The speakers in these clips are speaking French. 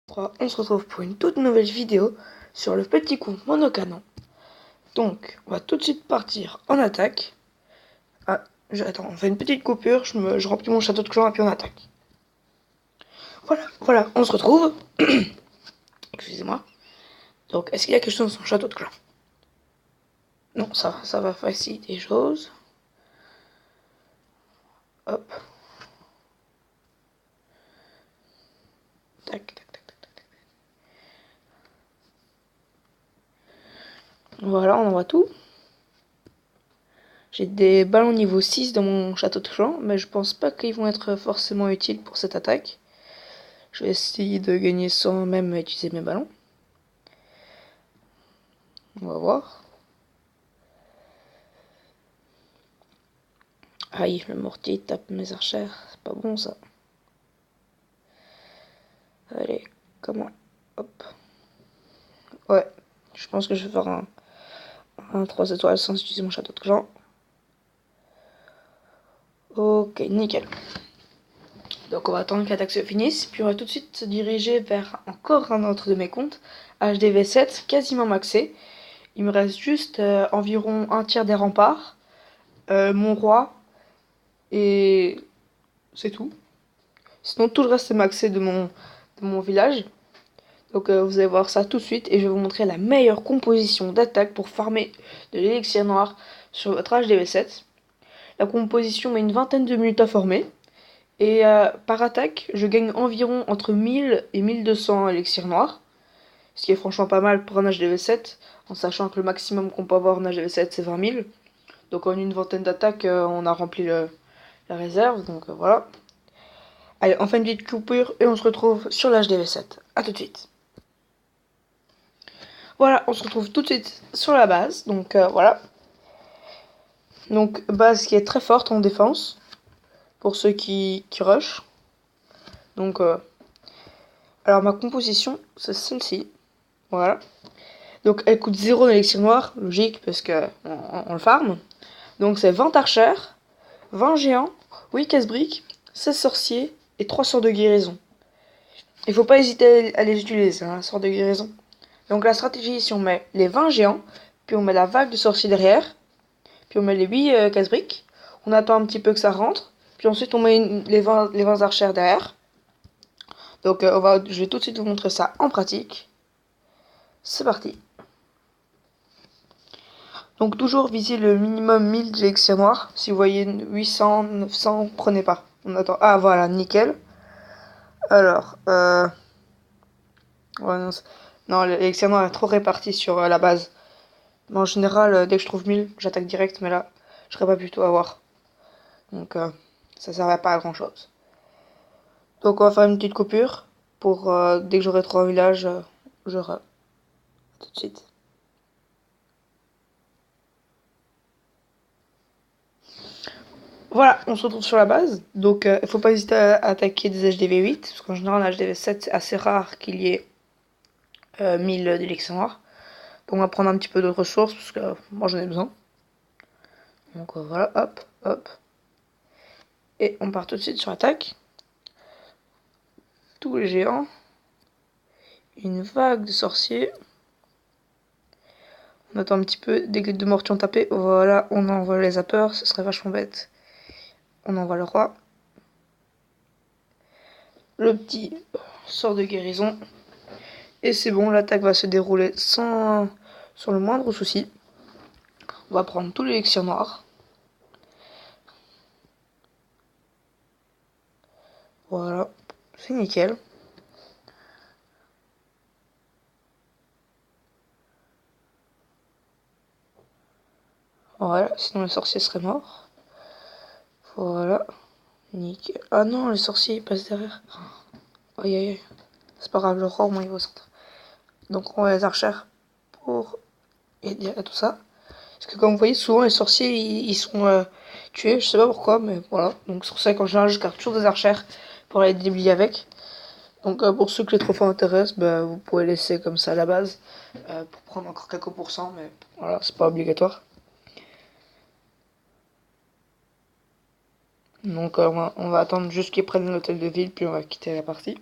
On se retrouve pour une toute nouvelle vidéo sur le petit coup monocanon. Donc, on va tout de suite partir en attaque. Attends, on fait une petite coupure, je remplis mon château de clan et puis on attaque. Voilà, on se retrouve. Excusez-moi. Donc, est-ce qu'il y a quelque chose dans son château de clan? Non, ça va faciliter les choses. Hop. Tac, tac, tac, tac, tac. Voilà, on envoie tout. J'ai des ballons niveau 6 dans mon château de clan, mais je pense pas qu'ils vont être forcément utiles pour cette attaque. Je vais essayer de gagner sans même utiliser mes ballons. On va voir. Aïe, le mortier tape mes archères. C'est pas bon ça. Allez, comment? Hop. Ouais, je pense que je vais faire un 3 étoiles sans utiliser mon château de clan. Ok, nickel. Donc on va attendre que l'attaque se finisse, puis on va tout de suite se diriger vers encore un autre de mes comptes, HDV7, quasiment maxé. Il me reste juste environ un tiers des remparts, mon roi, et c'est tout. Sinon tout le reste est maxé de mon village. Donc vous allez voir ça tout de suite et je vais vous montrer la meilleure composition d'attaque pour farmer de l'élixir noir sur votre HDV7. La composition met une vingtaine de minutes à former. Et par attaque, je gagne environ entre 1000 et 1200 élixirs noirs. Ce qui est franchement pas mal pour un HDV7, en sachant que le maximum qu'on peut avoir en HDV7 c'est 20 000. Donc en une vingtaine d'attaques, on a rempli la réserve, donc voilà. Allez, on fait une petite coupure et on se retrouve sur l'HDV7. A tout de suite. Voilà, on se retrouve tout de suite sur la base, donc voilà. Donc base qui est très forte en défense, pour ceux qui rush. Donc, alors ma composition, c'est celle-ci, voilà. Donc elle coûte 0 d'élixir noir, logique, parce que on le farm. Donc c'est 20 archères, 20 géants, 8 casse-briques, 16 sorciers et 3 sorts de guérison. Il faut pas hésiter à les utiliser, hein, sorts de guérison. Donc la stratégie, si on met les 20 géants, puis on met la vague de sorciers derrière, puis on met les 8 casse-briques, on attend un petit peu que ça rentre, puis ensuite on met les 20 archères derrière. Donc je vais tout de suite vous montrer ça en pratique. C'est parti. Donc toujours viser le minimum 1000 d'élixir noir. Si vous voyez 800, 900, prenez pas. On attend. Ah voilà, nickel. Alors, ouais, non, l'élixir noir est trop réparti sur la base. Mais en général, dès que je trouve 1000, j'attaque direct, mais là, je serais pas plutôt à avoir. Donc, ça servait pas à grand chose. Donc, on va faire une petite coupure pour dès que j'aurai 3 villages, je re. Tout de suite. Voilà, on se retrouve sur la base. Donc, il faut pas hésiter à attaquer des HDV8, parce qu'en général, en HDV7, c'est assez rare qu'il y ait 1000 d'élixir noir. Donc, on va prendre un petit peu de ressources, parce que moi, j'en ai besoin. Donc, voilà, hop, hop. Et on part tout de suite sur l'attaque. Tous les géants. Une vague de sorciers. On attend un petit peu. Dès que les deux mortiers ont tapé, voilà, on envoie les zappers. Ce serait vachement bête. On envoie le roi. Le petit sort de guérison. Et c'est bon, l'attaque va se dérouler sans le moindre souci. On va prendre tout l'élixir noir. Voilà, c'est nickel. Voilà, sinon les sorciers seraient morts. Voilà, nickel. Ah non, les sorciers ils passent derrière. Aïe aïe aïe. C'est pas grave, le roi au moins il va au centre. Donc on va les archères pour aider à tout ça. Parce que comme vous voyez, souvent les sorciers ils sont tués, je sais pas pourquoi, mais voilà. Donc c'est pour ça qu'en général je garde toujours des archères pour aller déblayer avec. Donc pour ceux que les trophées intéressent, bah, vous pouvez laisser comme ça à la base pour prendre encore quelques pourcents, mais voilà, c'est pas obligatoire. Donc on va attendre juste qu'ils prennent l'hôtel de ville, puis on va quitter la partie.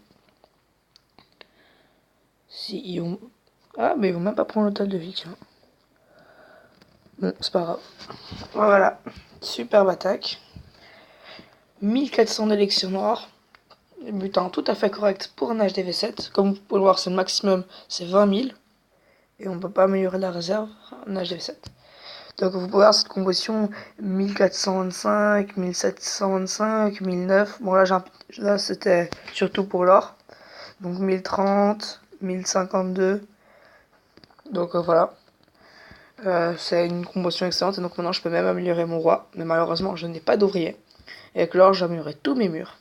Si ils ont... Ah, mais ils vont même pas prendre l'hôtel de ville, tiens. Bon, c'est pas grave. Voilà, superbe attaque. 1400 d'élixir noir. Butin tout à fait correct pour un HDV7. Comme vous pouvez le voir, c'est le maximum, c'est 20 000. Et on peut pas améliorer la réserve en HDV7. Donc vous pouvez voir cette composition 1425, 1725, 1009. Bon là c'était surtout pour l'or. Donc 1030, 1052. Donc voilà. C'est une composition excellente et donc maintenant je peux même améliorer mon roi. Mais malheureusement je n'ai pas d'ouvrier. Et avec l'or j'améliorerai tous mes murs.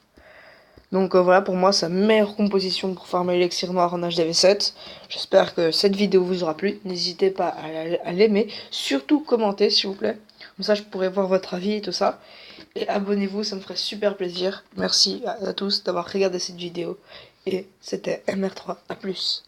Donc voilà pour moi sa meilleure composition pour farmer l'élixir noir en HDV7. J'espère que cette vidéo vous aura plu. N'hésitez pas à l'aimer, surtout commentez s'il vous plaît. Comme ça je pourrai voir votre avis et tout ça. Et abonnez-vous, ça me ferait super plaisir. Merci à tous d'avoir regardé cette vidéo. Et c'était MR3, à plus.